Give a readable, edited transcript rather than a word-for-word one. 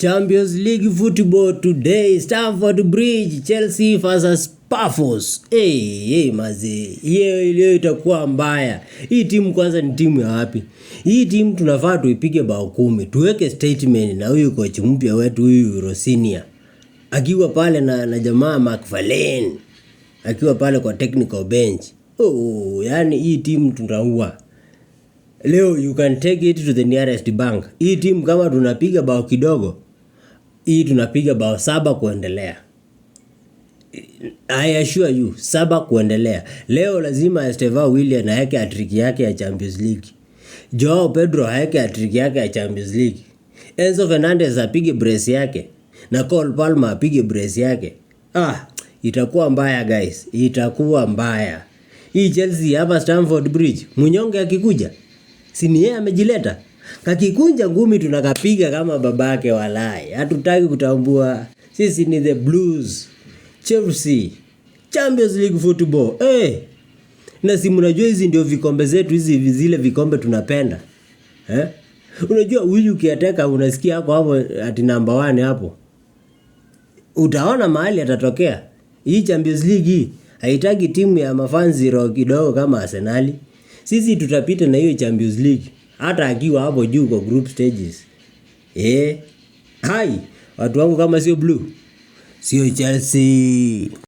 Champions League football today, Stamford Bridge, Chelsea versus Pafos. Maze, hiyo itakuwa mbaya. Hii timu kwanza ni timu ya wapi? Hii timu tunafaa tuipige bao 10. Tuweke statement na huyu coach mpya wetu huyu Rosinia. Akiwa pale na jamaa McFarlane. Akiwa pale kwa technical bench. Yani hii timu tunaua. Leo you can take it to the nearest bank. Hii timu kama tunapiga bao kidogo, hii tunapiga bao 7 kuendelea. I assure you, 7 kuendelea. Leo lazima Estevao Willian aeke hat-trick yake ya Champions League. Joao Pedro aeke hat-trick yake ya Champions League. Enzo Fernandez apige brace yake. Na Cole Palmer apige brace yake. Itakuwa mbaya guys. Itakuwa mbaya. Hii Chelsea hapa Stamford Bridge, Munyonge akikuja, si ni yeye amejileta. Kakikunja ngumi tunakapiga kama babake walai. Hatutaki kutambua. Sisi ni the Blues. Chelsea. Champions League football. Na si mnajua hizi ndio vikombe zetu, hizi zile vikombe tunapenda. Unajua huyu kiateka unasikia hapo ati number 1 hapo. Utaona mahali atatokea. Hii Champions League hii haitaki timu ya mafanzi roho kidogo kama Arsenal. Sisi tutapita na hiyo Champions League hata akiwa hapo juu kwa group stages. Watu wangu kama sio blue, sio Chelsea.